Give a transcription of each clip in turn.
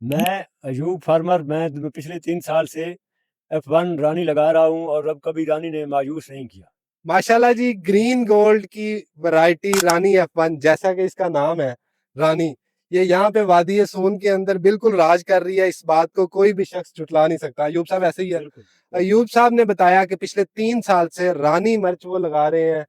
मैं अयूब फार्मर, मैं पिछले 3 साल से F1 रानी लगा रहा हूँ और अब कभी रानी ने मायूस नहीं किया। माशाल्लाह जी, ग्रीन गोल्ड की वैरायटी रानी F1, जैसा कि इसका नाम है रानी, ये यहाँ पे वादी सोन के अंदर बिल्कुल राज कर रही है। इस बात को कोई भी शख्स झुटला नहीं सकता। अयूब साहब ऐसे ही है। बिल्कुल। अयूब साहब ने बताया कि पिछले 3 साल से रानी मिर्च वो लगा रहे हैं।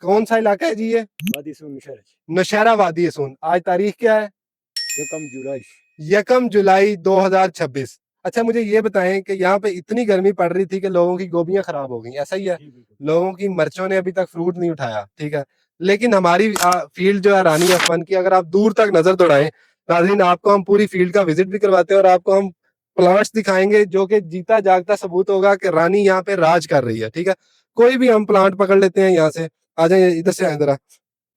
कौन सा इलाका है जी ये? वादी सुन नशर नौशहरा वादी सोन। आज तारीख क्या है? ये कम जुलाई। 1 जुलाई 2026। अच्छा, मुझे ये बताएं कि यहाँ पे इतनी गर्मी पड़ रही थी कि लोगों की गोभियां खराब हो गई, ऐसा ही है? जी बिल्कुल। लोगों की मिर्चों ने अभी तक फ्रूट नहीं उठाया, ठीक है। लेकिन हमारी फील्ड जो है रानी F1 की, अगर आप दूर तक नजर दौड़ाएं नाज़रीन, आपको हम पूरी फील्ड का विजिट भी करवाते हैं और आपको हम प्लांट्स दिखाएंगे जो कि जीता जागता सबूत होगा कि रानी यहाँ पे राज कर रही है, ठीक है। कोई भी हम प्लांट पकड़ लेते हैं यहाँ से। आ जाए इधर से, आए जरा।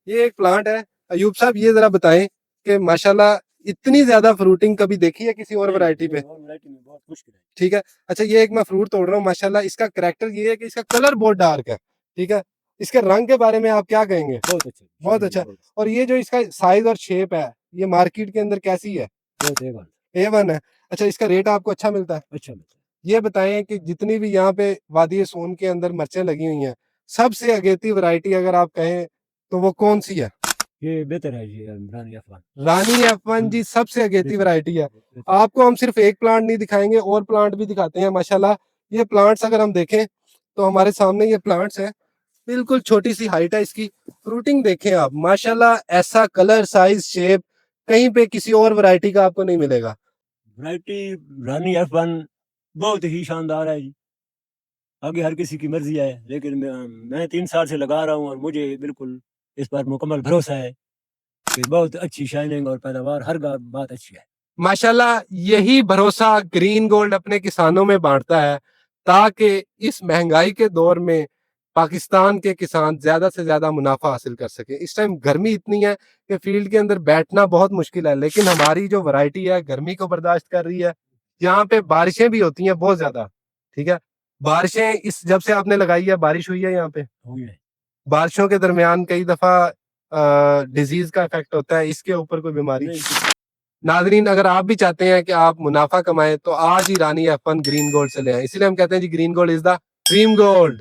ये एक प्लांट है। अयूब साहब, ये जरा बताएं कि माशाल्लाह इतनी ज्यादा फ्रूटिंग कभी देखी है किसी और वैरायटी पे? और वैरायटी में बहुत मुश्किल है। ठीक है। अच्छा, ये एक मैं फ्रूट तोड़ रहा हूँ। माशाल्लाह इसका करैक्टर ये है कि इसका कलर बहुत डार्क है, ठीक है। इसके रंग के बारे में आप क्या कहेंगे? बहुत अच्छा, बहुत शुक्रिया अच्छा। बहुत। और ये जो इसका साइज और शेप है, ये मार्केट के अंदर कैसी है? बहुत A1। A1 है। अच्छा, इसका रेट आपको अच्छा मिलता है? अच्छा मिलता ये बताएं कि जितनी भी यहाँ पे वादी सोन के अंदर मिर्चें लगी हुई हैं, सबसे अगेती वैरायटी अगर आप कहें तो वो कौन सी है? है। ये बेहतर है जी, रानी F1। रानी F1 जी सबसे अगेती बेहतर वैरायटी है। बेहतर। आपको हम सिर्फ एक प्लांट नहीं दिखाएंगे, और प्लांट भी दिखाते हैं। माशाल्लाह ये प्लांट्स अगर हम देखें तो हमारे सामने ये प्लांट्स हैं। बिल्कुल छोटी सी हाइट है इसकी। फ्रूटिंग देखें आप, माशाल्लाह ऐसा कलर, साइज, शेप कहीं पे किसी और वैरायटी का आपको नहीं मिलेगा। वैरायटी रानी F1 बहुत ही शानदार है जी। आगे हर किसी की मर्जी है, लेकिन मैं 3 साल से लगा रहा हूँ और मुझे बिल्कुल इस पर मुकम्मल भरोसा है कि बहुत अच्छी शाइनिंग और पैदावार हर बात अच्छी है। माशाल्लाह यही भरोसा ग्रीन गोल्ड अपने किसानों में बांटता है, ताकि इस महंगाई के दौर में पाकिस्तान के किसान ज्यादा से ज्यादा मुनाफा हासिल कर सके। इस टाइम गर्मी इतनी है कि फील्ड के अंदर बैठना बहुत मुश्किल है, लेकिन हमारी जो वैरायटी है गर्मी को बर्दाश्त कर रही है। यहाँ पे बारिशें भी होती हैं बहुत ज्यादा, ठीक है। बारिशें इस जब से आपने लगाई है, बारिश हुई है यहाँ पे? हुई है। बारिशों के दरमियान कई दफा डिजीज का इफेक्ट होता है, इसके ऊपर कोई बीमारी? नहीं। नाजरीन, अगर आप भी चाहते हैं कि आप मुनाफा कमाएं तो आज ही रानी F1 ग्रीन गोल्ड से ले आए। इसलिए हम कहते हैं जी, green gold is the dream gold.